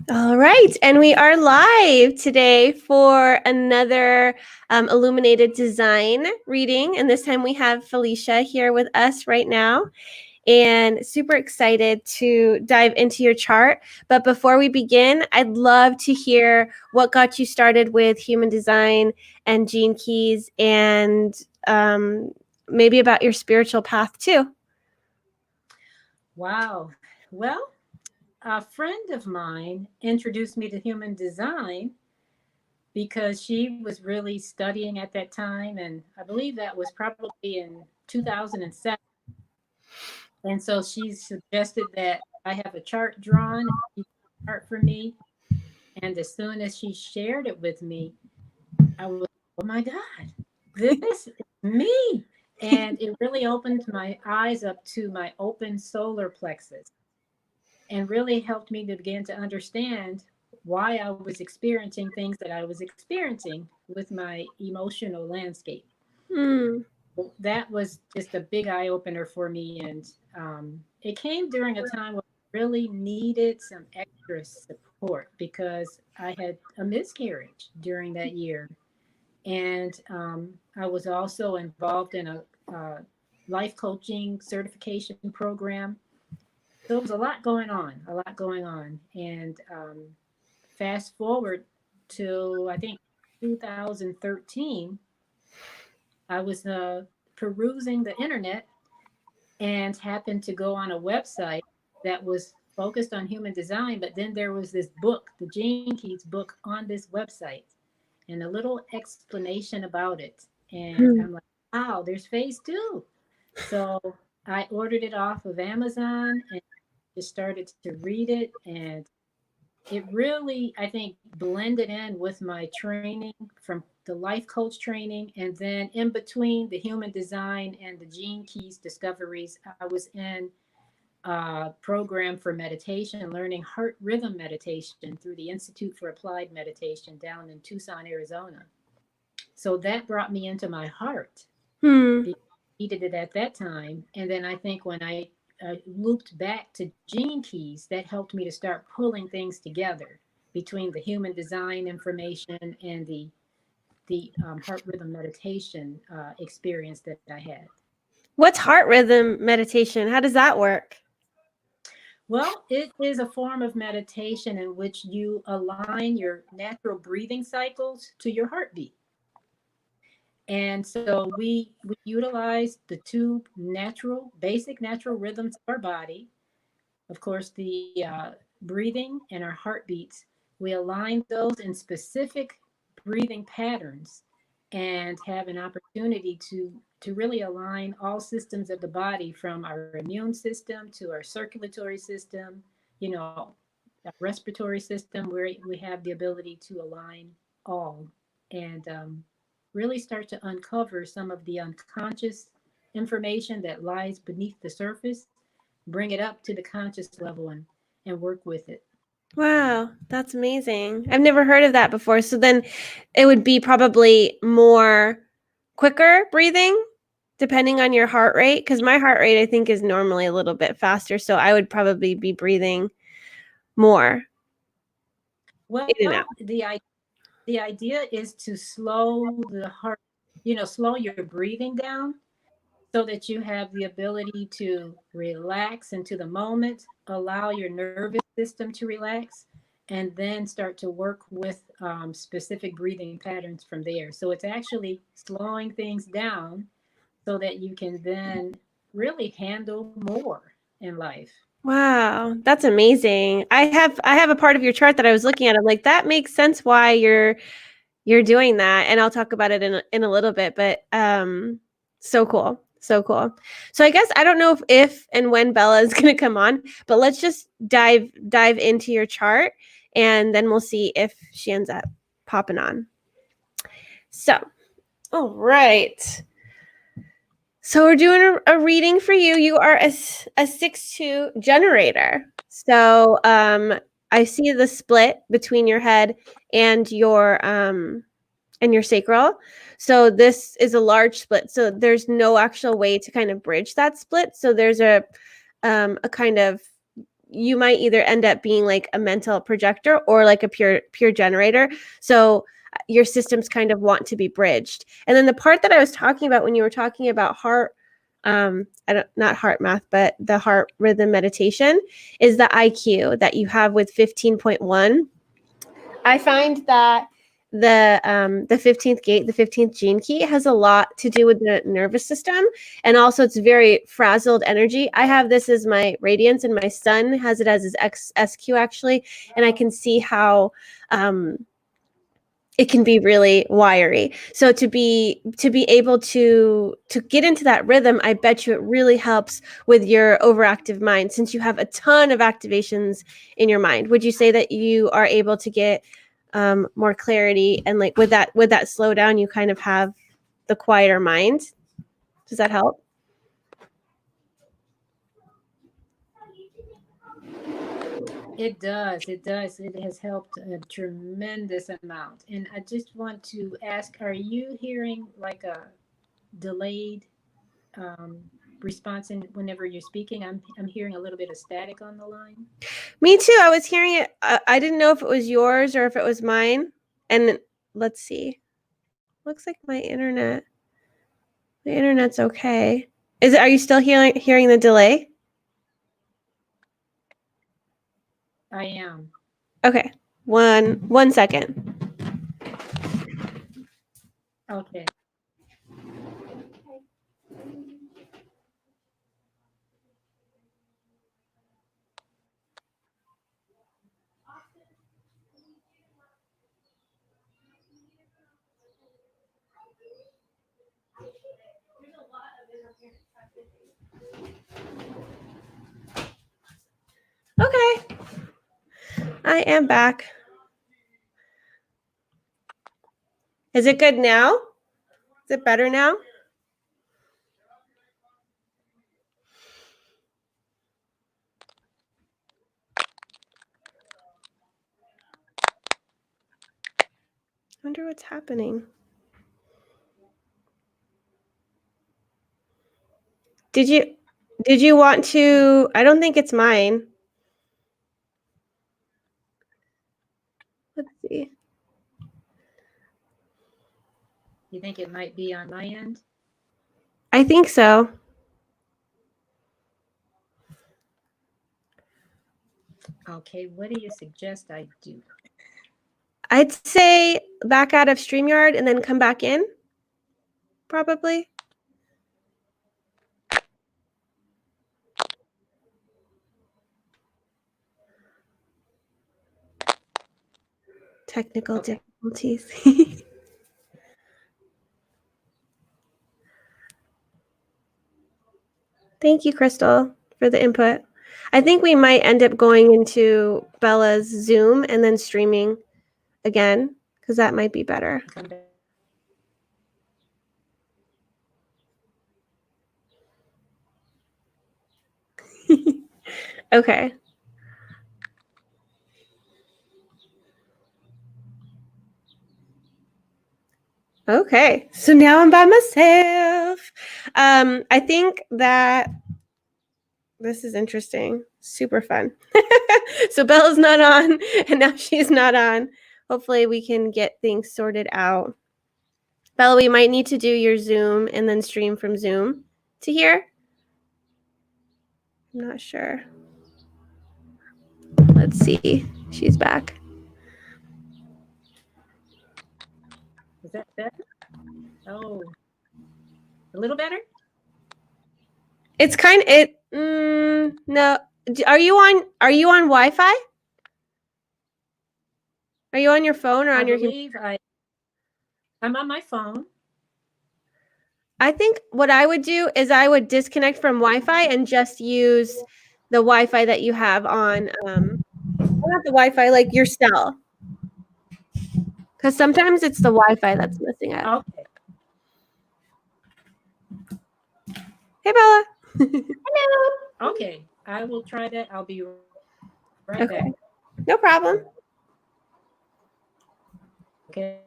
All right, and we are live today for another Illuminated design reading, and this time we have Felicia here with us right now, and super excited to dive into your chart. But before we begin, I'd love to hear what got you started with human design and gene keys, and maybe about your spiritual path too. Wow. Well, a friend of mine introduced me to human design because she was really studying at that time. And I believe that was probably in 2007. And so she suggested that I have a chart drawn, and she drew a chart for me. And as soon as she shared it with me, I was, oh my God, this is me. And it really opened my eyes up to my open solar plexus and really helped me to begin to understand why I was experiencing things that I was experiencing with my emotional landscape. Hmm. That was just a big eye opener for me. And it came during a time where I really needed some extra support because I had a miscarriage during that year. And I was also involved in a life coaching certification program. So it was a lot going on, a lot going on. And fast forward to, I think, 2013, I was perusing the internet and happened to go on a website that was focused on human design. But then there was this book, the Gene Keys book, on this website, and a little explanation about it. And Hmm. I'm like, wow, there's phase two. So I ordered it off of Amazon and just started to read it. And it really, I think, blended in with my training from the life coach training. And then in between the human design and the Gene Keys discoveries, I was in a program for meditation, learning heart rhythm meditation through the Institute for Applied Meditation down in Tucson, Arizona. So that brought me into my heart Hmm. because I needed it at that time. And then I think when I looped back to Gene Keys, that helped me to start pulling things together between the human design information and the heart rhythm meditation experience that I had. What's heart rhythm meditation? How does that work? Well, it is a form of meditation in which you align your natural breathing cycles to your heartbeat. And so we utilize the two natural, basic natural rhythms of our body. Of course, the breathing and our heartbeats. We align those in specific breathing patterns and have an opportunity to really align all systems of the body, from our immune system to our circulatory system, you know, our respiratory system, where we have the ability to align all and really start to uncover some of the unconscious information that lies beneath the surface, bring it up to the conscious level, and work with it. Wow, that's amazing. I've never heard of that before. So then it would be probably more quicker breathing depending on your heart rate, because my heart rate I think is normally a little bit faster, so I would probably be breathing more Well, in and out. the idea is to slow the heart, slow your breathing down so that you have the ability to relax into the moment, allow your nervous system to relax, and then start to work with specific breathing patterns from there. So it's actually slowing things down so that you can then really handle more in life. Wow, that's amazing. I have a part of your chart that I was looking at. I'm like, that makes sense why you're doing that, and I'll talk about it in a little bit, but so cool. So cool. So I guess I don't know if and when Bella is going to come on, but let's just dive into your chart, and then we'll see if she ends up popping on. So, all right. So we're doing a reading for you. You are a 6-2 generator. So I see the split between your head and your sacral. So this is a large split. So there's no actual way to kind of bridge that split. So there's a kind of you might either end up being like a mental projector or like a pure generator. So your systems kind of want to be bridged. And then the part that I was talking about when you were talking about heart, not heart math, but the heart rhythm meditation, is the IQ that you have with 15.1. I find that the 15th gate, the 15th gene key, has a lot to do with the nervous system, and also it's very frazzled energy. I have this as my radiance, and my son has it as his SQ actually, and I can see how it can be really wiry. So to be able to get into that rhythm, I bet you it really helps with your overactive mind, since you have a ton of activations in your mind. Would you say that you are able to get more clarity, and like with that slowdown, you kind of have the quieter mind? Does that help? It does. It does. It has helped a tremendous amount. And I just want to ask, are you hearing like a delayed response whenever you're speaking? I'm hearing a little bit of static on the line. Me too. I was hearing it. I didn't know if it was yours or if it was mine. And let's see. Looks like my internet's okay. Are you still hearing the delay? I am. Okay. One second. Okay. Okay. I am back. Is it good now? Is it better now? I wonder what's happening. Did you want to? I don't think it's mine. Let's see. You think it might be on my end? I think so. Okay. What do you suggest I do? I'd say back out of StreamYard and then come back in, probably. Technical difficulties. Thank you, Crystal, for the input. I think we might end up going into Bella's Zoom and then streaming again, because that might be better. Okay. Okay, so now I'm by myself. I think that this is interesting. Super fun. So Bella's not on, and now she's not on. Hopefully we can get things sorted out. Bella, we might need to do your Zoom and then stream from Zoom to here. I'm not sure. Let's see. She's back. Is that better? Oh, a little better? It's kind of no. Are you on Wi-Fi? Are you on your phone or on your computer? I'm on my phone. I think what I would do is I would disconnect from Wi-Fi and just use the Wi-Fi that you have on, not the Wi-Fi, like your cell. Because sometimes it's the Wi-Fi that's messing up. Okay. Hey, Bella. Hello. Okay, I will try that. I'll be right back. No problem. Okay.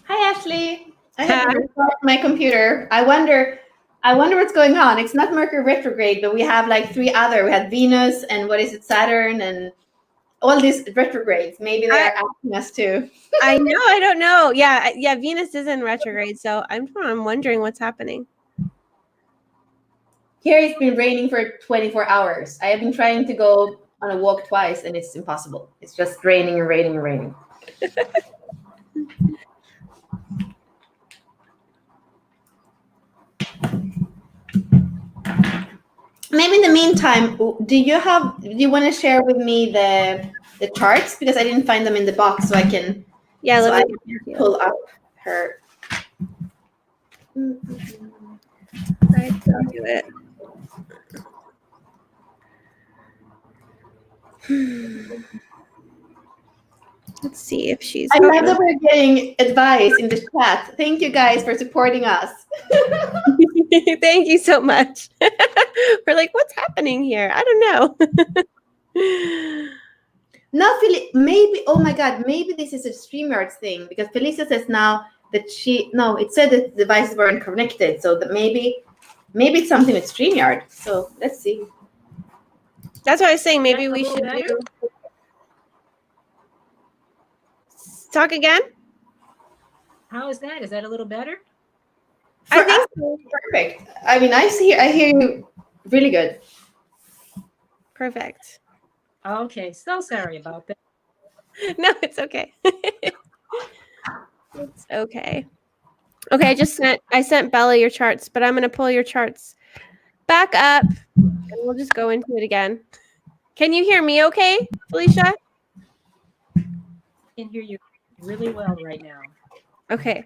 Hi, Ashley. I had to restart my computer. I wonder what's going on. It's not Mercury retrograde, but we have like 3 other. We had Venus and what is it, Saturn, and all these retrogrades. Maybe they are asking us to. I know. I don't know. Yeah. Venus is in retrograde, so I'm wondering what's happening. Here it's been raining for 24 hours. I have been trying to go on a walk twice, and it's impossible. It's just raining and raining and raining. Maybe in the meantime, do you want to share with me the charts, because I didn't find them in the box, so I can pull up her. I can do it. Let's see if she's. I love that we're getting advice in the chat. Thank you guys for supporting us. Thank you so much. We're like, what's happening here? I don't know. No, maybe, oh my God, maybe this is a StreamYard thing, because Felicia says now that it said that the devices weren't connected, so that maybe it's something with StreamYard. So let's see. That's what I was saying. Maybe we should talk again. How is that? Is that a little better? I think so. Perfect. I mean, I hear you really good. Perfect. Okay, so sorry about that. No, it's okay. It's okay. Okay, I sent Bella your charts, but I'm gonna pull your charts back up, and we'll just go into it again. Can you hear me okay, Felicia? I can hear you really well right now. Okay.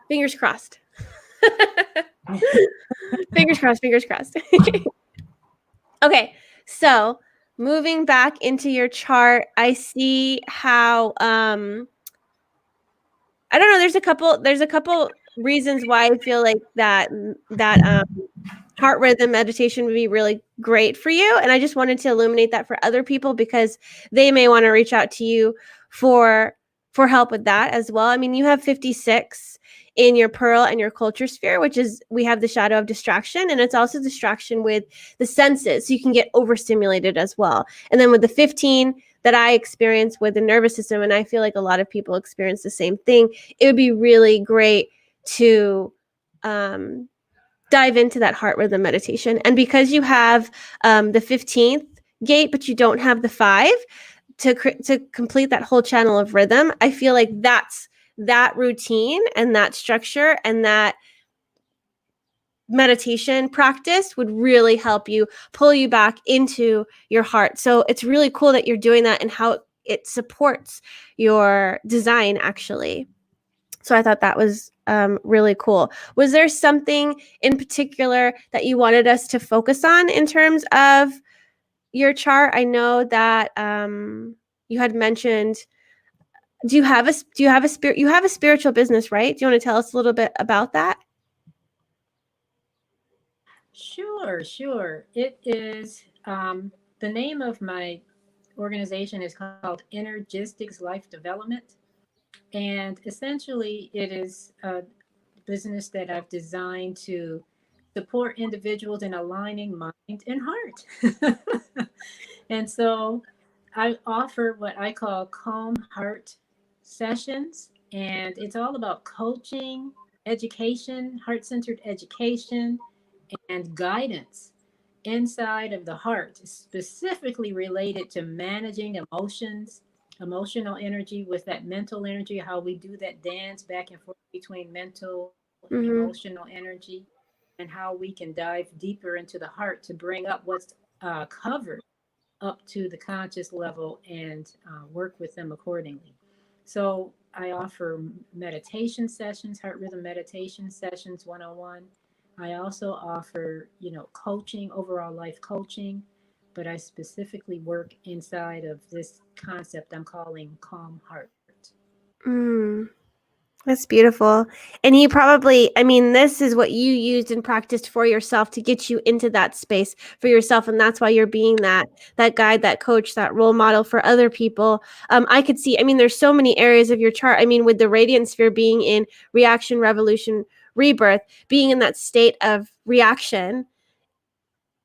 Fingers crossed. Fingers crossed. Okay, so moving back into your chart, I see how I don't know, there's a couple reasons why I feel like that heart rhythm meditation would be really great for you, and I just wanted to illuminate that for other people, because they may want to reach out to you for help with that as well. I mean, you have 56 in your pearl and your culture sphere, which is, we have the shadow of distraction, and it's also distraction with the senses, so you can get overstimulated as well. And then with the 15 that I experience with the nervous system, and I feel like a lot of people experience the same thing, it would be really great to dive into that heart rhythm meditation. And because you have the 15th gate, but you don't have the 5 to complete that whole channel of rhythm, I feel like that routine and that structure and that meditation practice would really help you pull you back into your heart. So it's really cool that you're doing that and how it supports your design, actually. So I thought that was really cool. Was there something in particular that you wanted us to focus on in terms of your chart? I know that you had mentioned, you have a spiritual business, right? Do you want to tell us a little bit about that? Sure. It is, the name of my organization is called Energistics Life Development. And essentially, it is a business that I've designed to support individuals in aligning mind and heart. And so I offer what I call calm heart sessions. And it's all about coaching, education, heart centered education, and guidance inside of the heart, specifically related to managing emotions, emotional energy with that mental energy, how we do that dance back and forth between mental and emotional energy, and how we can dive deeper into the heart to bring up what's covered up to the conscious level and work with them accordingly. So I offer meditation sessions, heart rhythm meditation sessions, one-on-one. I also offer, coaching, overall life coaching, but I specifically work inside of this concept I'm calling calm heart. That's beautiful. And you probably, I mean, this is what you used and practiced for yourself to get you into that space for yourself. And that's why you're being that guide, that coach, that role model for other people. I could see, I mean, there's so many areas of your chart. I mean, with the radiant sphere being in reaction, revolution, rebirth, being in that state of reaction,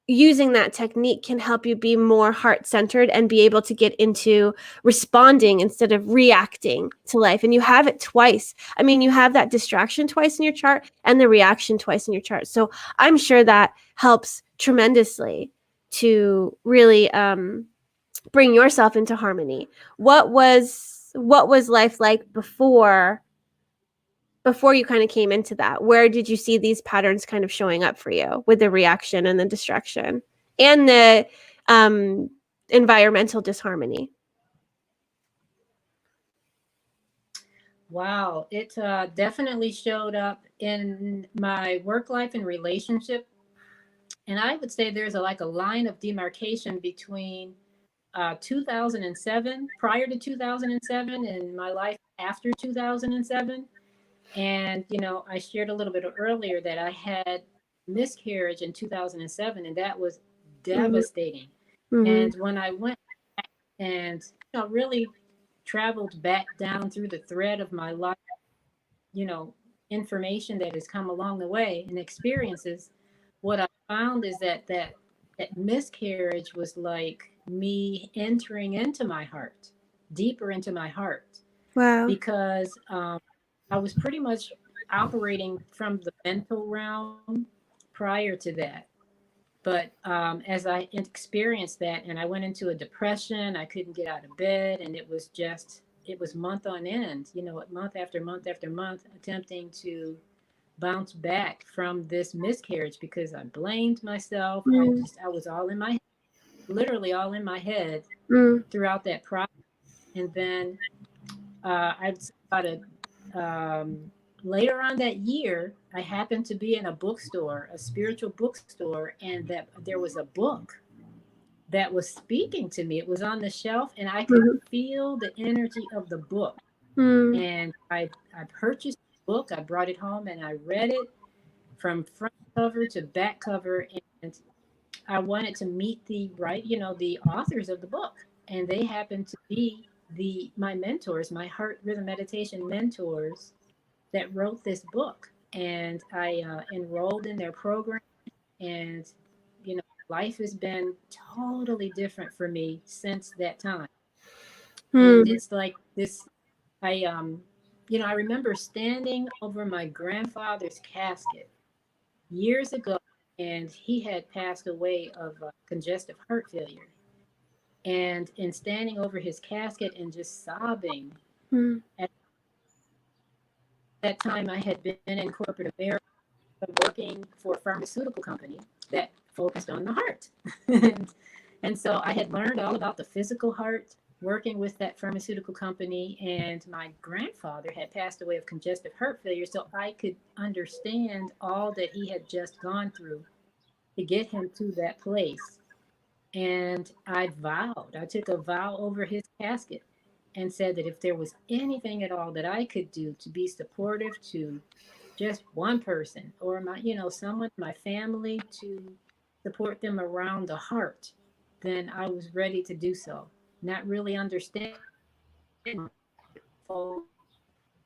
using that technique can help you be more heart-centered and be able to get into responding instead of reacting to life. And you have it twice. I mean, you have that distraction twice in your chart and the reaction twice in your chart. So I'm sure that helps tremendously to really bring yourself into harmony. What was life like before you kind of came into that? Where did you see these patterns kind of showing up for you with the reaction and the distraction and the environmental disharmony? Wow, it definitely showed up in my work life and relationship. And I would say there's like a line of demarcation between 2007, prior to 2007, and my life after 2007. And, I shared a little bit earlier that I had miscarriage in 2007, and that was devastating. Mm-hmm. And when I went and, really traveled back down through the thread of my life, information that has come along the way and experiences, what I found is that miscarriage was like me entering into my heart, deeper into my heart, Wow. because I was pretty much operating from the mental realm prior to that. But as I experienced that and I went into a depression, I couldn't get out of bed. And it was month on end, month after month after month, attempting to bounce back from this miscarriage because I blamed myself. I was all in my head, literally all in my head throughout that process. And then I decided later on that year, I happened to be in a bookstore, a spiritual bookstore, and that there was a book that was speaking to me. It was on the shelf, and I could feel the energy of the book. And I purchased the book, I brought it home, and I read it from front cover to back cover. And I wanted to meet the authors of the book, and they happened to be my mentors, my heart rhythm meditation mentors that wrote this book. And I enrolled in their program, and life has been totally different for me since that time. And it's like this. I remember standing over my grandfather's casket years ago, and he had passed away of congestive heart failure. And in standing over his casket and just sobbing, at that time I had been in corporate America working for a pharmaceutical company that focused on the heart. and so I had learned all about the physical heart working with that pharmaceutical company, and my grandfather had passed away of congestive heart failure, so I could understand all that he had just gone through to get him to that place. And I took a vow over his casket and said that if there was anything at all that I could do to be supportive to just one person or someone, my family, to support them around the heart, then I was ready to do so. Not really understanding. It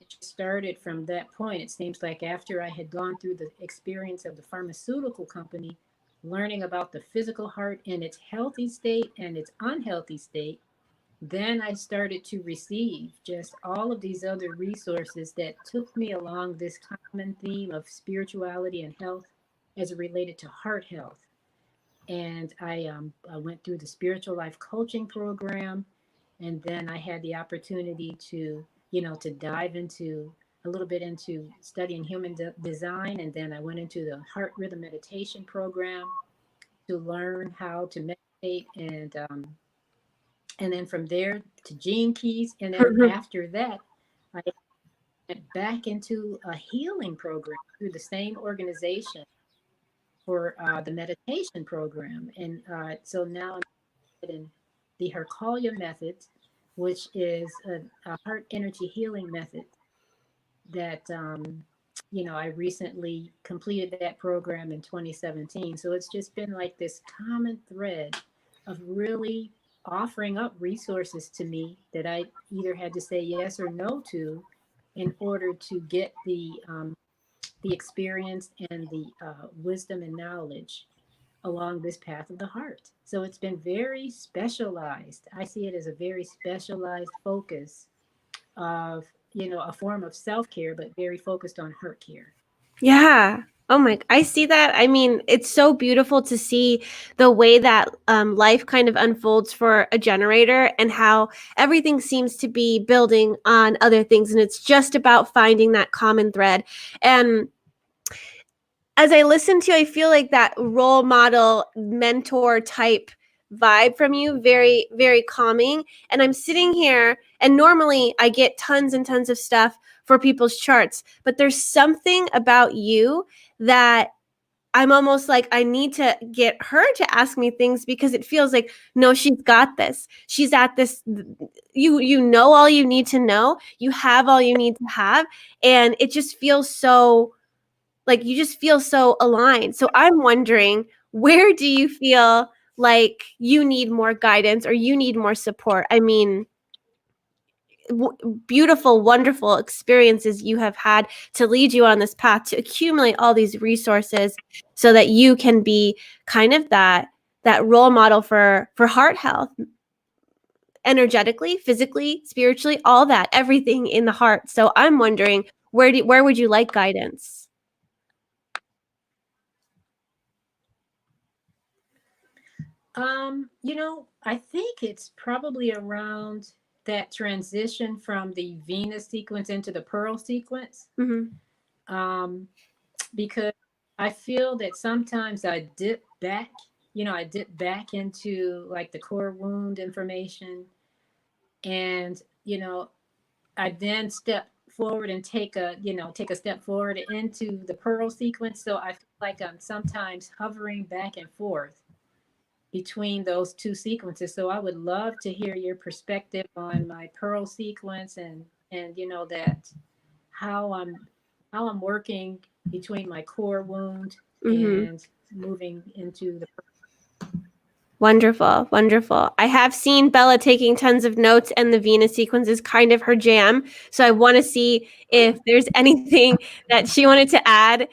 just started from that point. It seems like after I had gone through the experience of the pharmaceutical company, learning about the physical heart in its healthy state and its unhealthy state, then I started to receive just all of these other resources that took me along this common theme of spirituality and health as it related to heart health. And I went through the spiritual life coaching program, and then I had the opportunity to dive into a little bit into studying human design, and then I went into the heart rhythm meditation program to learn how to meditate, and then from there to gene keys, and then after that I went back into a healing program through the same organization for the meditation program. And so now I'm in the Hercalia method, which is a heart energy healing method. I recently completed that program in 2017. So it's just been like this common thread of really offering up resources to me that I either had to say yes or no to in order to get the experience and the wisdom and knowledge along this path of the heart. So it's been very specialized. I see it as a very specialized focus of, a form of self-care, but very focused on heart care. Yeah. Oh my, I see that. I mean, it's so beautiful to see the way that life kind of unfolds for a generator and how everything seems to be building on other things. And it's just about finding that common thread. And as I listen to you, I feel like that role model, mentor type vibe from you, very, very calming. And I'm sitting here, and normally I get tons and tons of stuff for people's charts, but there's something about you that I'm almost like I need to get her to ask me things because it feels like, no, she's got this. She's at this. You know all you need to know. You have all you need to have, and it just feels so. Like you just feel so aligned. So I'm wondering, where do you feel like you need more guidance or you need more support? I mean, beautiful, wonderful experiences you have had to lead you on this path to accumulate all these resources so that you can be kind of that role model for heart health, energetically, physically, spiritually, all that, everything in the heart. So I'm wondering, where would you like guidance? I think it's probably around that transition from the Venus sequence into the Pearl sequence. Mm-hmm. Because I feel that sometimes I dip back, into like the core wound information. And, I then step forward and take a step forward into the Pearl sequence. So I feel like I'm sometimes hovering back and forth between those two sequences. So I would love to hear your perspective on my Pearl sequence and that how I'm working between my core wound and moving into the Wonderful, wonderful. I have seen Bella taking tons of notes, and the Venus sequence is kind of her jam. So I want to see if there's anything that she wanted to add.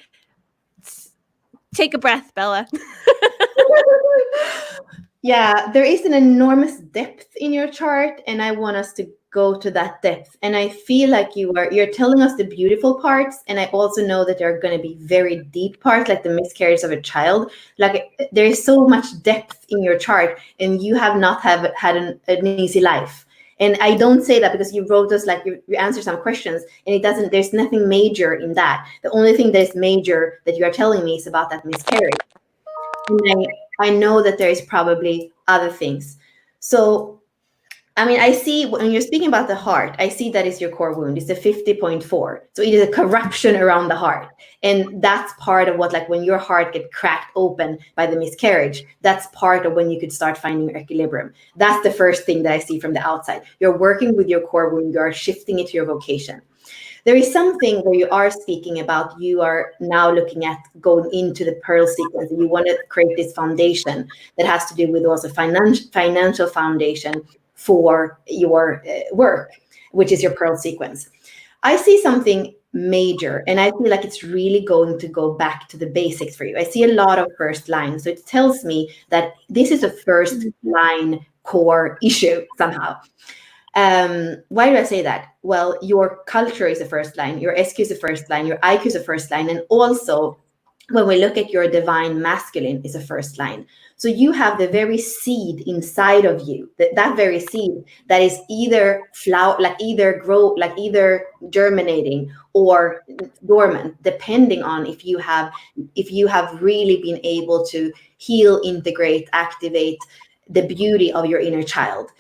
Take a breath, Bella. Yeah, there is an enormous depth in your chart, and I want us to go to that depth. And I feel like you're telling us the beautiful parts, and I also know that there are going to be very deep parts, like the miscarriage of a child. Like there is so much depth in your chart, and you have not had an easy life. And I don't say that because you wrote us like you answer some questions, and it doesn't. There's nothing major in that. The only thing that is major that you are telling me is about that miscarriage. And I know that there is probably other things. So, I mean, I see when you're speaking about the heart, I see that is your core wound. It's a 50.4. So it is a corruption around the heart. And that's part of what, like when your heart gets cracked open by the miscarriage, that's part of when you could start finding your equilibrium. That's the first thing that I see from the outside. You're working with your core wound, you are shifting it to your vocation. There is something where you are speaking about, you are now looking at going into the Pearl sequence, and you want to create this foundation that has to do with also financial foundation for your work, which is your Pearl sequence. I see something major, and I feel like it's really going to go back to the basics for you. I see a lot of first line. So it tells me that this is a first line core issue somehow. Why do I say that? Well, your culture is the first line, your SQ is the first line, your IQ is the first line, and also when we look at your divine masculine is a first line. So you have the very seed inside of you, that very seed that is either either germinating or dormant, depending on if you have really been able to heal, integrate, activate the beauty of your inner child.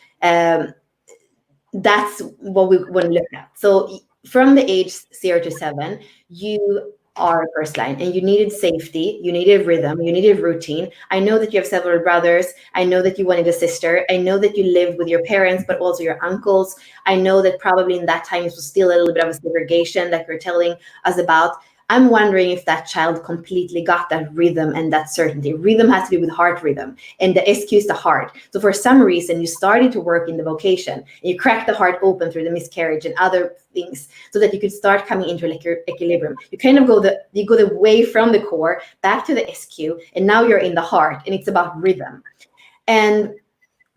That's what we want to look at. So from the age 0 to 7, you are first line, and you needed safety, you needed rhythm, you needed routine. I know that you have several brothers. I know that you wanted a sister. I know that you lived with your parents, but also your uncles. I know that probably in that time it was still a little bit of a segregation that you're telling us about. I'm wondering if that child completely got that rhythm and that certainty. Rhythm has to do with heart rhythm, and the SQ is the heart. So for some reason, you started to work in the vocation, and you cracked the heart open through the miscarriage and other things, so that you could start coming into equilibrium. You kind of go the way from the core back to the SQ, and now you're in the heart, and it's about rhythm. And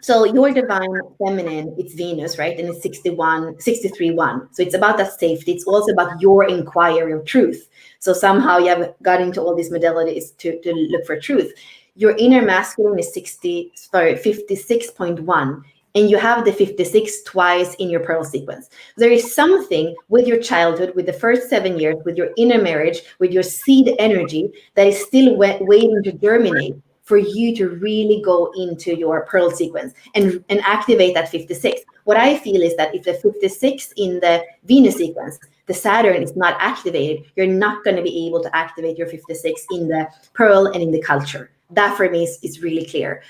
so your divine feminine, it's Venus, right? And it's 63-1. So it's about that safety. It's also about your inquiry of truth. So somehow you have got into all these modalities to look for truth. Your inner masculine is 56.1. And you have the 56 twice in your pearl sequence. There is something with your childhood, with the first 7 years, with your inner marriage, with your seed energy that is still waiting to germinate for you to really go into your pearl sequence and activate that 56. What I feel is that if the 56 in the Venus sequence, the Saturn is not activated, you're not going to be able to activate your 56 in the pearl and in the culture. That for me is really clear.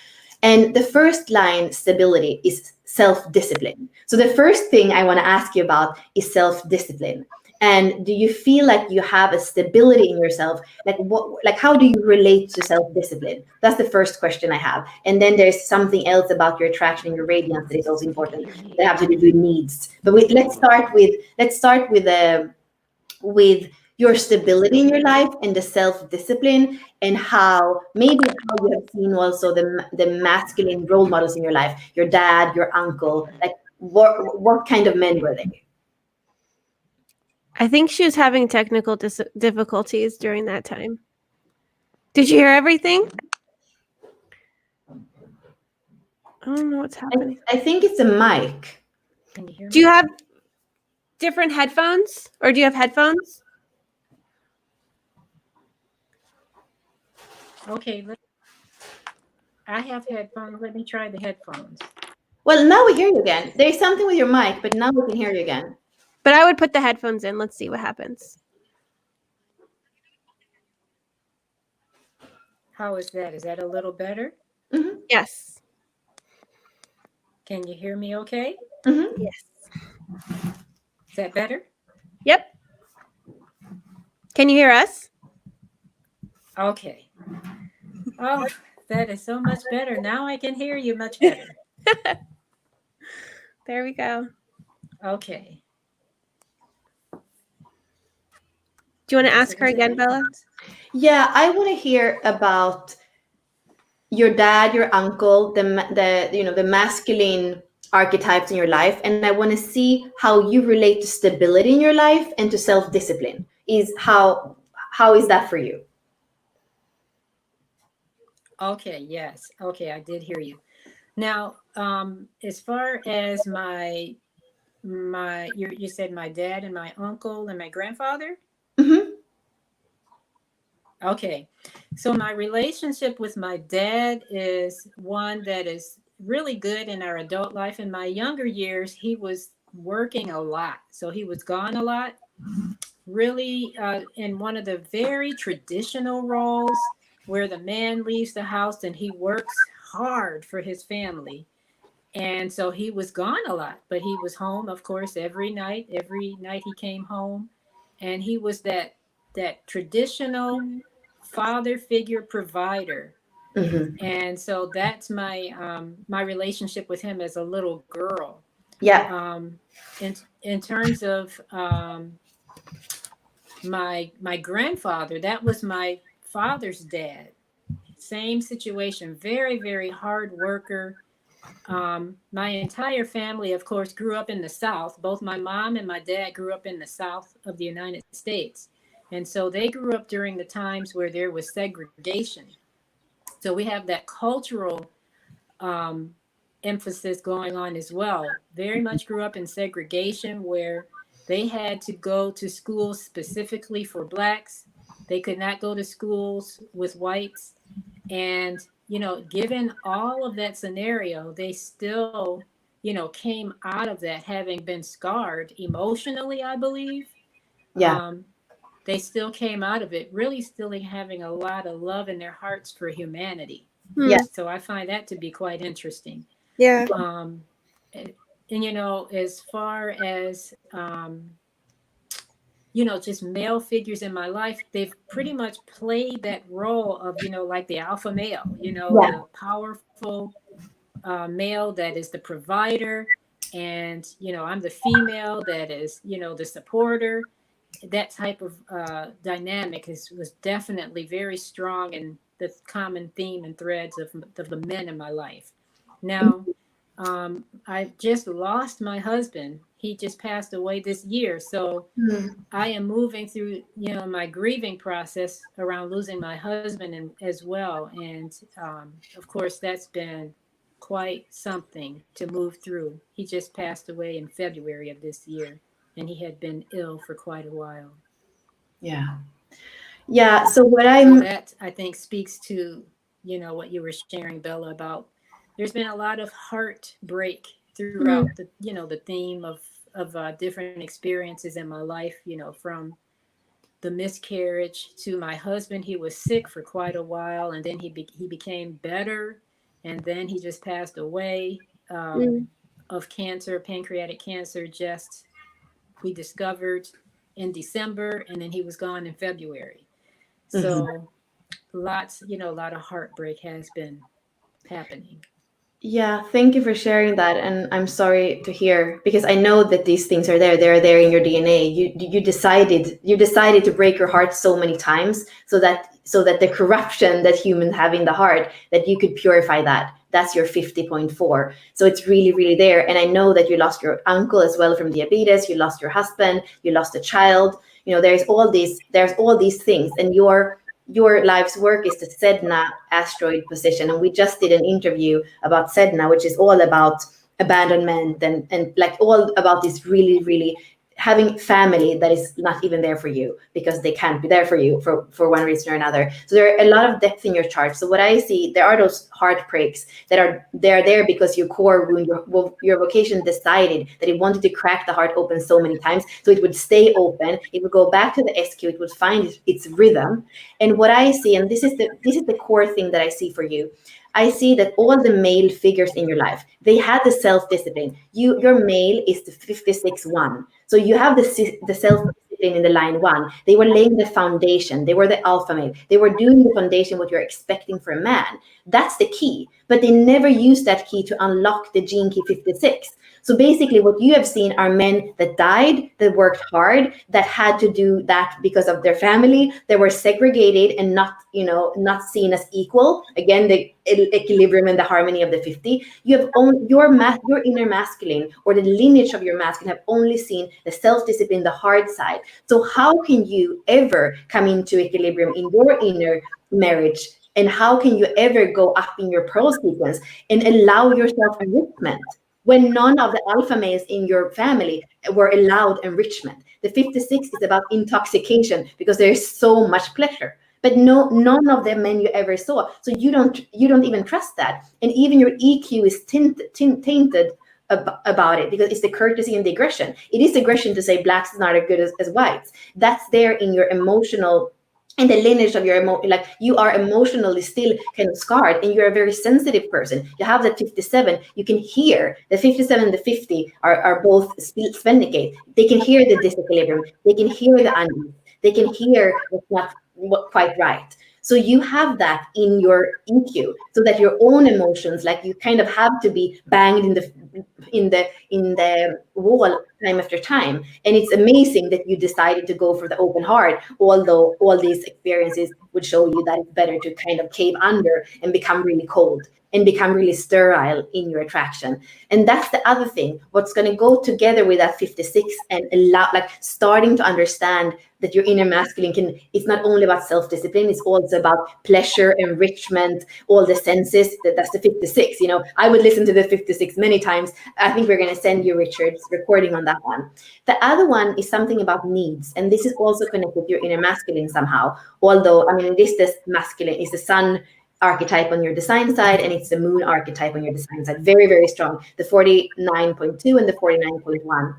And the first line, stability, is self-discipline. So the first thing I want to ask you about is self-discipline. And do you feel like you have a stability in yourself? Like how do you relate to self-discipline? That's the first question I have. And then there's something else about your attraction and your radiance that is also important. That have to do with needs. But let's start with your stability in your life and the self-discipline, and how you have seen also the masculine role models in your life, your dad, your uncle. Like what kind of men were they? I think she was having technical difficulties during that time. Did you hear everything? I don't know what's happening. I think it's a mic. Can you hear me? Do you have different headphones, or do you have headphones? Okay, I have headphones. Let me try the headphones. Well, now we hear you again. There's something with your mic, but now we can hear you again. But I would put the headphones in. Let's see what happens. How is that? Is that a little better? Mm-hmm. Yes. Can you hear me okay? Mm-hmm. Yes. Is that better? Yep. Can you hear us? Okay. Oh, that is so much better. Now I can hear you much better. There we go. Okay. Do you want to ask her again, Bella? Yeah, I want to hear about your dad, your uncle, the masculine archetypes in your life, and I want to see how you relate to stability in your life and to self-discipline. How is that for you? Okay, yes. Okay, I did hear you. Now, as far as you said my dad and my uncle and my grandfather? Mm-hmm. Okay. So my relationship with my dad is one that is really good in our adult life. In my younger years, he was working a lot. So he was gone a lot, really in one of the very traditional roles where the man leaves the house and he works hard for his family. And so he was gone a lot, but he was home, of course, every night. Every night he came home, and he was that traditional father figure provider. Mm-hmm. And so that's my my relationship with him as a little girl. Yeah. In terms of my grandfather, that was my father's dad. Same situation, very, very hard worker. My entire family, of course, grew up in the South. Both my mom and my dad grew up in the South of the United States. And so they grew up during the times where there was segregation. So we have that cultural emphasis going on as well. Very much grew up in segregation where they had to go to schools specifically for Blacks. They could not go to schools with whites. And, given all of that scenario, they still, came out of that having been scarred emotionally, I believe. Yeah. they still came out of it really still having a lot of love in their hearts for humanity. Hmm. So I find that to be quite interesting. Yeah. And you know, as far as just male figures in my life, they've pretty much played that role of, like the alpha male, Yeah. the powerful male that is the provider. And, I'm the female that is, the supporter. That type of dynamic was definitely very strong in the common theme and threads of the men in my life. Now, I just lost my husband. He just passed away this year. So I am moving through, my grieving process around losing my husband as well. And of course, that's been quite something to move through. He just passed away in February of this year, and he had been ill for quite a while. Yeah. Yeah. So what So that, I think, speaks to, what you were sharing, Bella, about there's been a lot of heartbreak throughout the theme of different experiences in my life, from the miscarriage to my husband. He was sick for quite a while, and then he became better, and then he just passed away of cancer, pancreatic cancer, just we discovered in December, and then he was gone in February. So lots, a lot of heartbreak has been happening. Yeah, thank you for sharing that, and I'm sorry to hear, because I know that these things are there. They're there in your DNA. You decided to break your heart so many times so that the corruption that humans have in the heart, that you could purify that. That's your 50.4. So it's really, really there. And I know that you lost your uncle as well from diabetes. You lost your husband. You lost a child. There's all these things, and your life's work is the Sedna asteroid position. And we just did an interview about Sedna, which is all about abandonment and like all about this really, really having family that is not even there for you because they can't be there for you for one reason or another. So there are a lot of depth in your chart. So what I see, there are those heartbreaks they're there because your core wound, your vocation decided that it wanted to crack the heart open so many times, so it would stay open, it would go back to the SQ, it would find its rhythm. And what I see, and this is the core thing that I see for you, I see that all the male figures in your life, they had the self-discipline. Your male is the 56-1. So you have the self-discipline in the line 1. They were laying the foundation. They were the alpha male. They were doing the foundation, what you're expecting for a man. That's the key. But they never used that key to unlock the gene key 56. So basically what you have seen are men that died, that worked hard, that had to do that because of their family, that were segregated and not seen as equal. Again, the equilibrium and the harmony of the 50. You have your inner masculine, or the lineage of your masculine, have only seen the self-discipline, the hard side. So how can you ever come into equilibrium in your inner marriage? And how can you ever go up in your pearl sequence and allow yourself enrichment when none of the alpha males in your family were allowed enrichment? The 56 is about intoxication because there is so much pleasure. But none of the men you ever saw. So you don't even trust that. And even your EQ is tainted about it, because it's the courtesy and the aggression. It is aggression to say blacks is not as good as whites. That's there in your emotional, and the lineage of your like you are emotionally still kind of scarred, and you're a very sensitive person. You have that 57. You can hear the 57 and the 50 are both spendicate. They can hear the disequilibrium. They can hear the unease. They can hear what's not quite right. So you have that in your EQ, so that your own emotions, like you kind of have to be banged in the wall time after time. And it's amazing that you decided to go for the open heart, although all these experiences would show you that it's better to kind of cave under and become really cold and become really sterile in your attraction. And that's the other thing, what's going to go together with that 56 and allow, like, starting to understand that your inner masculine it's not only about self-discipline, it's also about pleasure, enrichment, all the senses. That's the 56. I would listen to the 56 many times. I think we're going to send you Richard's recording on that one. The other one is something about needs, and this is also connected to your inner masculine somehow, although it is this masculine, is the sun archetype on your design side, and it's the moon archetype on your design side. Very, very strong. The 49.2 and the 49.1.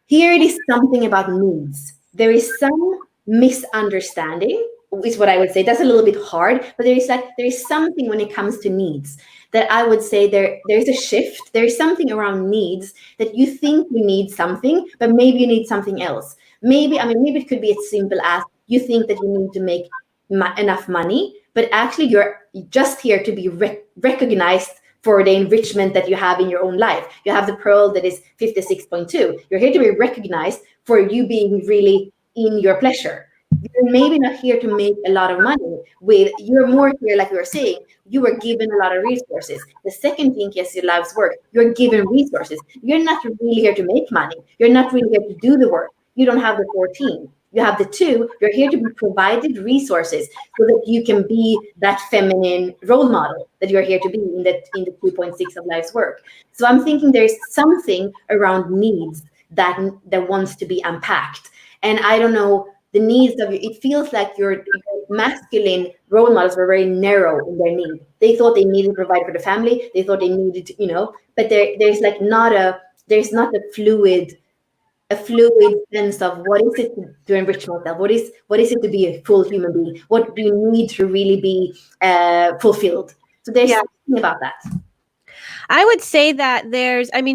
Here it is something about needs. There is some misunderstanding is what I would say. That's a little bit hard, but there is something when it comes to needs that I would say there's a shift. There's something around needs that you think you need something, but maybe you need something else. Maybe it could be as simple as you think that you need to make enough money, but actually you're just here to be recognized for the enrichment that you have in your own life. You have the pearl that is 56.2. You're here to be recognized for you being really in your pleasure. You're maybe not here to make a lot of money. You're more here, like we were saying, you were given a lot of resources. The second thing is your life's work. You're given resources. You're not really here to make money. You're not really here to do the work. You don't have the 14. You have the 2. You're here to be provided resources so that you can be that feminine role model that you're here to be in the 2.6 of life's work. So I'm thinking there's something around needs that wants to be unpacked. And I don't know, the needs of you, it feels like your masculine role models were very narrow in their need. They thought they needed to provide for the family. They thought they needed to, but there's like not a fluid sense of what is it to enrich myself? What is it to be a full human being? What do you need to really be fulfilled? So there's something about that. I would say that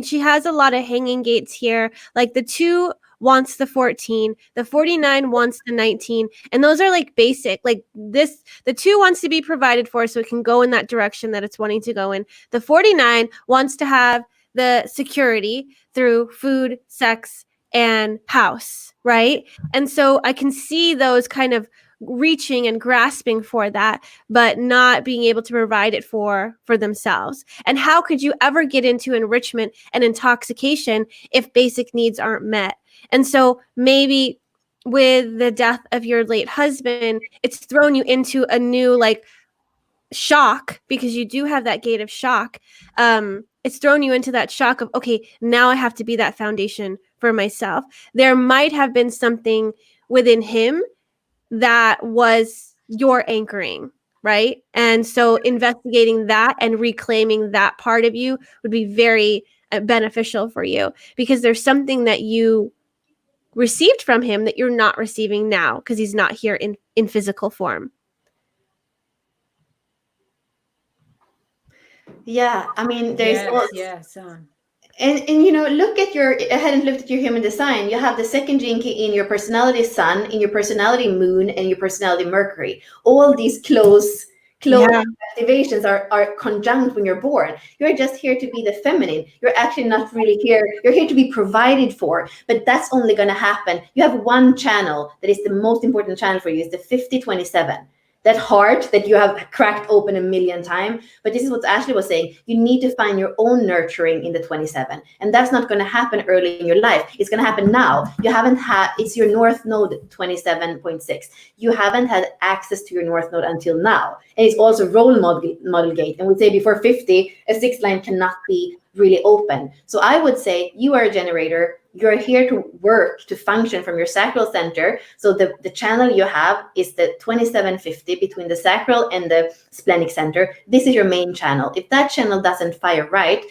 she has a lot of hanging gates here. Like the 2 wants the 14, the 49 wants the 19, and those are like basic. Like this, the 2 wants to be provided for so it can go in that direction that it's wanting to go in. The 49 wants to have the security through food, sex, and house, right? And so I can see those kind of reaching and grasping for that, but not being able to provide it for themselves. And how could you ever get into enrichment and intoxication if basic needs aren't met? And so maybe with the death of your late husband, it's thrown you into a new like shock, because you do have that gate of shock. It's thrown you into that shock of, okay, now I have to be that foundation for myself. There might have been something within him that was your anchoring, right? And so investigating that and reclaiming that part of you would be very beneficial for you, because there's something that you received from him that you're not receiving now because he's not here in physical form. Yeah, I mean, there's yes. And look at I hadn't looked at your human design. You have the second gene key in your personality sun, in your personality moon, and your personality Mercury. All these close activations are conjunct when you're born. You're just here to be the feminine. You're actually not really here. You're here to be provided for, but that's only going to happen. You have one channel that is the most important channel for you. It's the 5027. That heart that you have cracked open a million times. But this is what Ashley was saying. You need to find your own nurturing in the 27. And that's not going to happen early in your life. It's going to happen now. It's your North Node 27.6. You haven't had access to your North Node until now. And it's also role model gate. And we say before 50, a 6th line cannot be really open. So I would say you are a generator. You're here to work, to function from your sacral center. So the channel you have is the 2750 between the sacral and the splenic center. This is your main channel. If that channel doesn't fire right,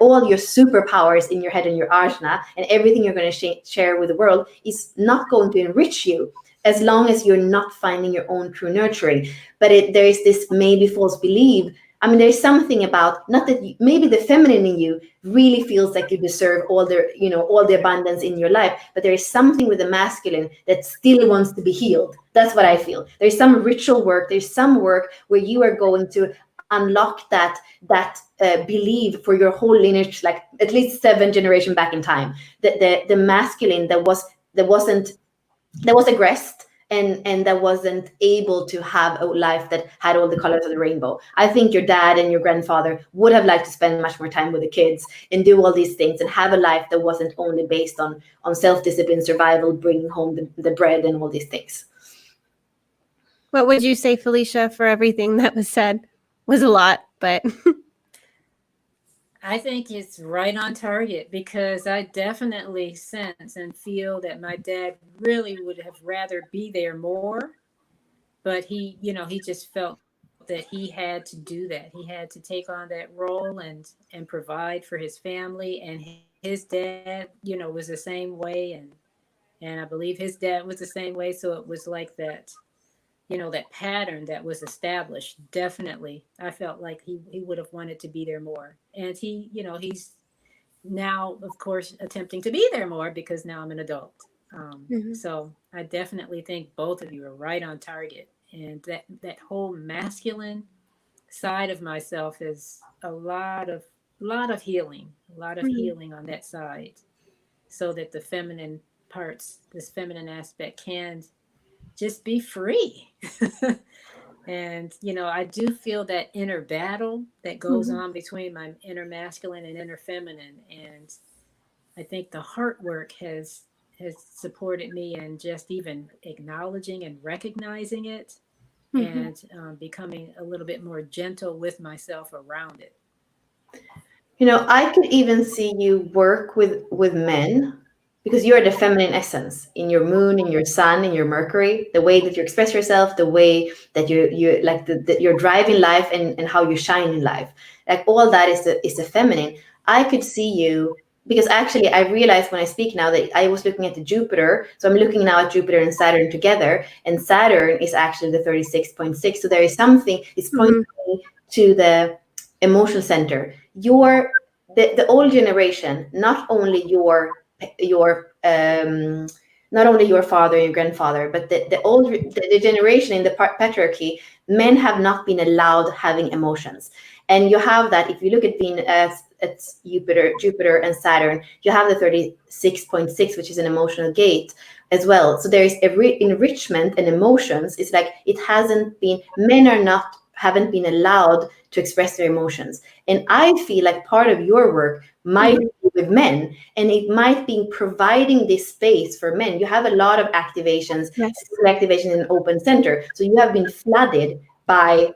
all your superpowers in your head and your ajna and everything you're going to share with the world is not going to enrich you, as long as you're not finding your own true nurturing. But there is this maybe false belief. I mean, there's something about, not that maybe the feminine in you really feels like you deserve all the abundance in your life, but there is something with the masculine that still wants to be healed. That's what I feel. There's some ritual work. There's some work where you are going to unlock that belief for your whole lineage, like at least 7 generations back in time. The masculine that was aggressed and that wasn't able to have a life that had all the colors of the rainbow. I think your dad and your grandfather would have liked to spend much more time with the kids and do all these things and have a life that wasn't only based on self-discipline, survival, bringing home the bread and all these things. What would you say, Felicia, for everything that was said? Was a lot, but I think it's right on target, because I definitely sense and feel that my dad really would have rather be there more, but he just felt that he had to do that. He had to take on that role and provide for his family, and his dad, was the same way. And And I believe his dad was the same way. So it was like that, that pattern that was established. Definitely. I felt like he would have wanted to be there more. And he's now, of course, attempting to be there more because now I'm an adult. So I definitely think both of you are right on target. And that whole masculine side of myself is a lot of healing, healing on that side, so that the feminine parts, this feminine aspect, can just be free. And I do feel that inner battle that goes on between my inner masculine and inner feminine, and I think the heart work has supported me in just even acknowledging and recognizing it, and becoming a little bit more gentle with myself around it. I could even see you work with men, because you're the feminine essence in your moon, in your sun, in your Mercury, the way that you express yourself, the way that you like you're driving life, and how you shine in life. Like all that is the feminine. I could see you, because actually I realized when I speak now that I was looking at the Jupiter. So I'm looking now at Jupiter and Saturn together, and Saturn is actually the 36.6. So there is something, it's pointing to the emotional center. The old generation, not only your not only your father and your grandfather, but the generation in the patriarchy, men have not been allowed having emotions. And you have that if you look at Venus, at Jupiter and Saturn, you have the 36.6, which is an emotional gate as well. So there is enrichment and emotions. It's like it hasn't been, haven't been allowed to express their emotions. And I feel like part of your work might be with men, and it might be providing this space for men. You have a lot of activations, activation in an open center. So you have been flooded by,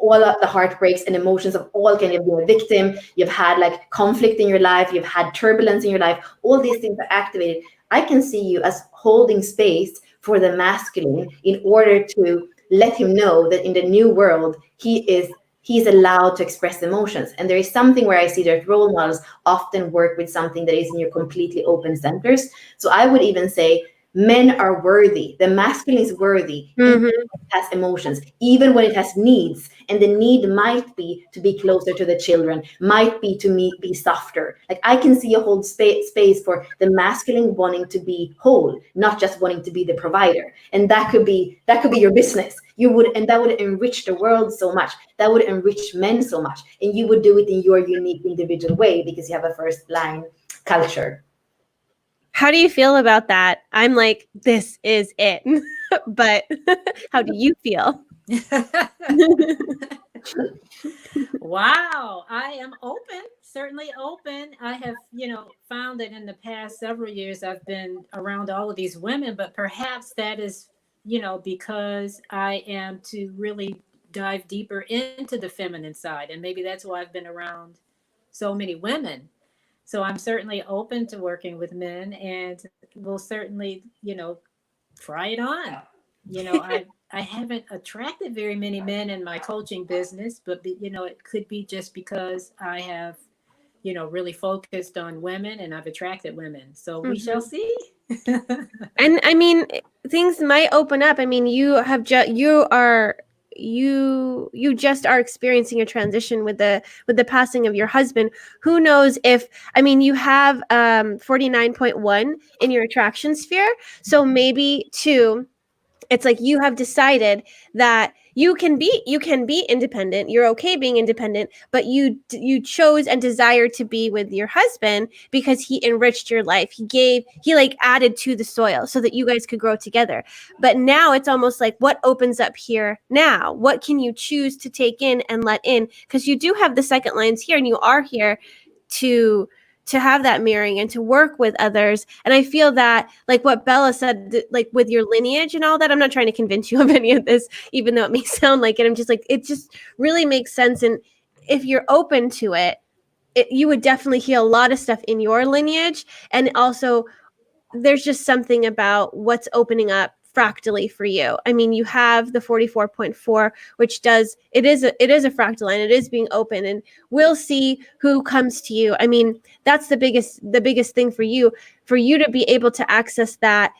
all of the heartbreaks and emotions of all kind. You've been a victim, you've had like conflict in your life, you've had turbulence in your life, all these things are activated. I can see you as holding space for the masculine in order to let him know that in the new world, he's allowed to express emotions. And there is something where I see that role models often work with something that is in your completely open centers. So I would even say men are worthy. The masculine is worthy. Even when it has emotions, even when it has needs. And the need might be to be closer to the children, might be to be softer. Like I can see a whole space for the masculine wanting to be whole, not just wanting to be the provider. And that could be your business. And that would enrich the world so much. That would enrich men so much. And you would do it in your unique individual way because you have a first line culture. How do you feel about that? I'm like, this is it. But how do you feel? Wow, I am open, certainly open. I have, found that in the past several years I've been around all of these women, but perhaps that is, because I am to really dive deeper into the feminine side. And maybe that's why I've been around so many women. So I'm certainly open to working with men, and will certainly, try it on. I haven't attracted very many men in my coaching business, but it could be just because I have, really focused on women, and I've attracted women. So we shall see. And I mean, things might open up. I mean, you just are experiencing a transition with the passing of your husband. Who knows if, I mean, you have 49.1 in your attraction sphere. So maybe too, it's like you have decided that you can be independent. You're okay being independent, but you chose and desired to be with your husband because he enriched your life. He like added to the soil so that you guys could grow together. But now it's almost like, what opens up here now? What can you choose to take in and let in? Because you do have the second lines here, and you are here to have that mirroring and to work with others. And I feel that, like what Bella said, like with your lineage and all that, I'm not trying to convince you of any of this, even though it may sound like it. I'm just like, it just really makes sense. And if you're open to it, you would definitely heal a lot of stuff in your lineage. And also there's just something about what's opening up fractally for you. I mean, you have the 44.4, which it is a fractal line. It is being open, and we'll see who comes to you. I mean, that's the biggest thing for you to be able to access that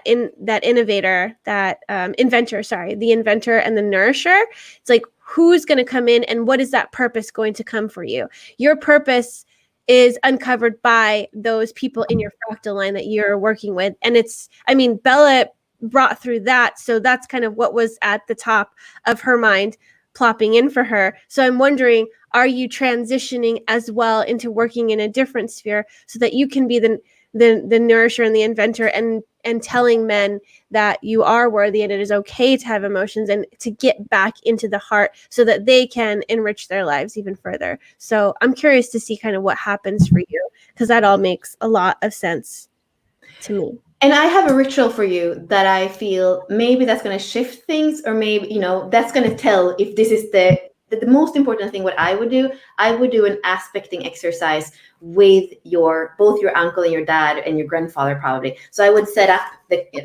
innovator, that inventor, the inventor and the nourisher. It's like, who's going to come in, and what is that purpose going to come for you? Your purpose is uncovered by those people in your fractal line that you're working with. And Bella brought through that. So that's kind of what was at the top of her mind plopping in for her. So I'm wondering, are you transitioning as well into working in a different sphere so that you can be the nourisher and the inventor, and telling men that you are worthy and it is okay to have emotions, and to get back into the heart so that they can enrich their lives even further. So I'm curious to see kind of what happens for you, because that all makes a lot of sense to me. And I have a ritual for you that I feel maybe that's going to shift things, or maybe, that's going to tell if this is the most important thing. What I would do an aspecting exercise with both your uncle and your dad and your grandfather, probably. So I would set up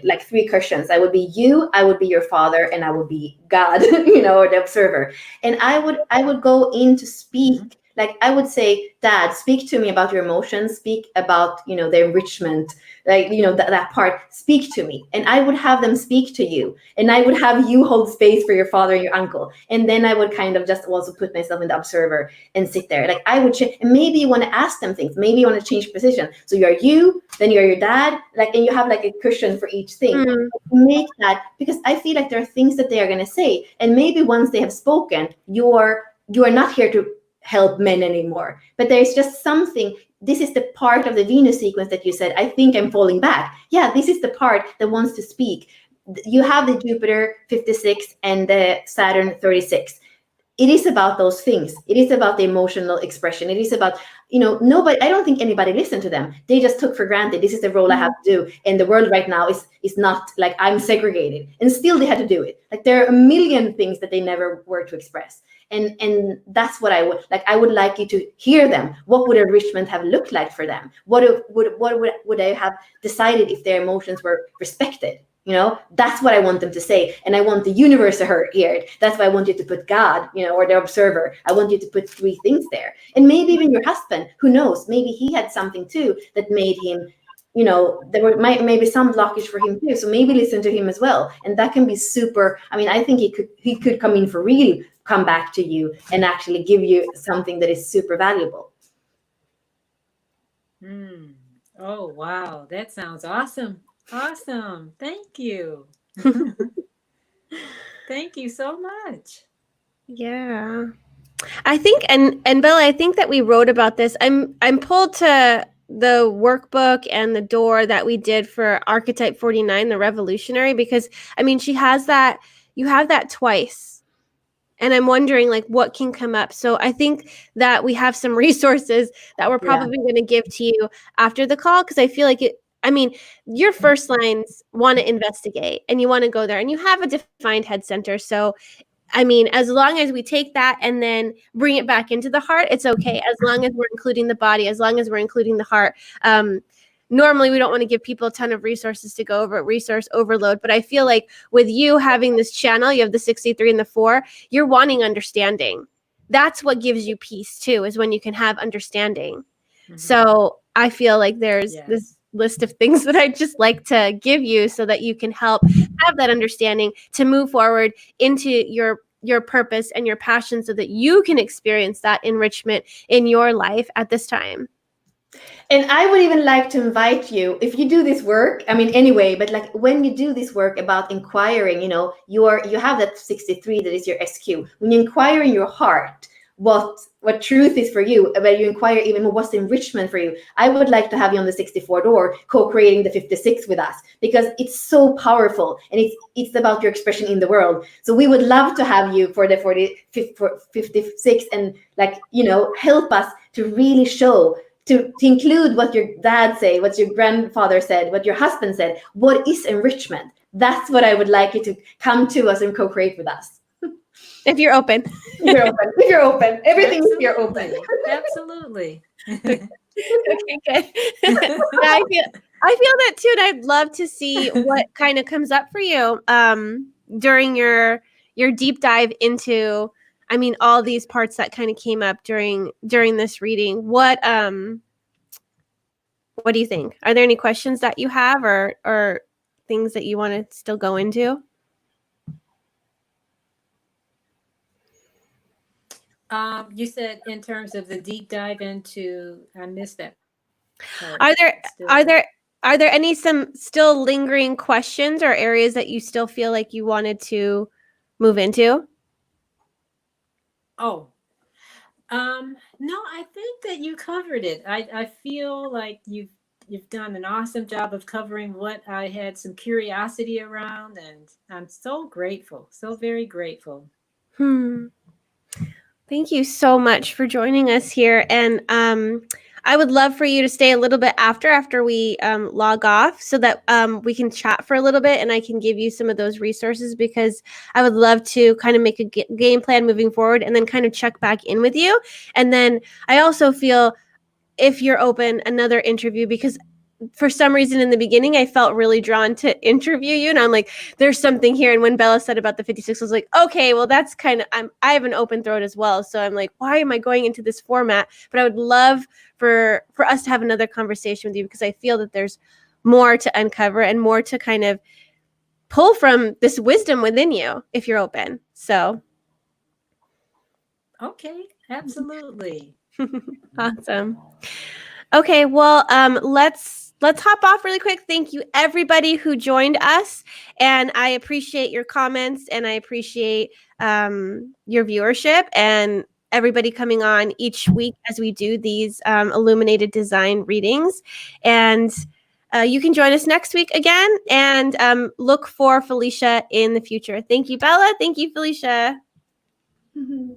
like 3 cushions. I would be you, I would be your father, and I would be God, or the observer. And I would go in to speak. Like, I would say, Dad, speak to me about your emotions, speak about, the enrichment, like, that part, speak to me. And I would have them speak to you. And I would have you hold space for your father and your uncle. And then I would kind of just also put myself in the observer and sit there. Like, I would, and maybe you want to ask them things. Maybe you want to change position. So you're you, then you're your dad, like, and you have like a cushion for each thing. Make that, because I feel like there are things that they are going to say. And maybe once they have spoken, you are not here to help men anymore, but there's just something. This is the part of the Venus sequence that you said, I think I'm falling back. Yeah, this is the part that wants to speak. You have the Jupiter 56 and the Saturn 36. It is about those things. It is about the emotional expression. It is about, nobody, I don't think anybody listened to them. They just took for granted, this is the role I have to do. And the world right now is not like, I'm segregated. And still they had to do it. Like, there are a million things that they never were to express. And that's what I would like you to hear them. What would enrichment have looked like for them? What would I have decided if their emotions were respected? That's what I want them to say. And I want the universe to hear it. That's why I want you to put God, or the observer. I want you to put 3 things there. And maybe even your husband, who knows, maybe he had something too that made him, there were maybe some blockage for him too. So maybe listen to him as well. And that can be super. I mean, I think he could come in for real, come back to you and actually give you something that is super valuable. Oh, wow. That sounds awesome. Awesome. Thank you. Thank you so much. Yeah. I think, and Bella, I think that we wrote about this. I'm pulled to the workbook and the door that we did for Archetype 49, the Revolutionary, because she has that, you have that twice. And I'm wondering, like, what can come up. So I think that we have some resources that we're probably going to give to you after the call, because I feel like your first lines want to investigate and you want to go there, and you have a defined head center. So, as long as we take that and then bring it back into the heart, it's okay. As long as we're including the body, as long as we're including the heart. Normally, we don't want to give people a ton of resources to go over, resource overload. But I feel like with you having this channel, you have the 63 and the 4, you're wanting understanding. That's what gives you peace too, is when you can have understanding. So I feel like there's this list of things that I'd just like to give you so that you can help have that understanding to move forward into your purpose and your passion, so that you can experience that enrichment in your life at this time. And I would even like to invite you, if you do this work, anyway, but like when you do this work about inquiring, you have that 63 that is your SQ. When you inquire in your heart what truth is for you, when you inquire even more what's the enrichment for you, I would like to have you on the 64 door, co-creating the 56 with us, because it's so powerful and it's about your expression in the world. So we would love to have you for the 56 and help us to really show, to include what your dad said, what your grandfather said, what your husband said. What is enrichment? That's what I would like you to come to us and co-create with us. If you're open. If you're open. Everything is open. Absolutely. Okay, good. I feel that too, and I'd love to see what kind of comes up for you during your deep dive into, I mean, all these parts that kind of came up during this reading. What do you think? Are there any questions that you have, or things that you want to still go into? You said in terms of the deep dive into, I missed that part. Are there any some still lingering questions or areas that you still feel like you wanted to move into? Oh, no, I think that you covered it. I feel like you've done an awesome job of covering what I had some curiosity around, and I'm so grateful, so very grateful. Thank you so much for joining us here. And I would love for you to stay a little bit after we log off so that we can chat for a little bit and I can give you some of those resources, because I would love to kind of make a game plan moving forward and then kind of check back in with you. And then I also feel, if you're open, another interview, because for some reason in the beginning, I felt really drawn to interview you. And I'm like, there's something here. And when Bella said about the 56, I was like, okay, well, that's kind of, I have an open throat as well. So I'm like, why am I going into this format? But I would love for us to have another conversation with you, because I feel that there's more to uncover and more to kind of pull from this wisdom within you if you're open. So. Okay, absolutely. Awesome. Okay, well, let's hop off really quick. Thank you everybody who joined us, and I appreciate your comments, and I appreciate your viewership, and everybody coming on each week as we do these illuminated design readings. And you can join us next week again, and look for Felicia in the future. Thank you, Bella. Thank you, Felicia. Mhm.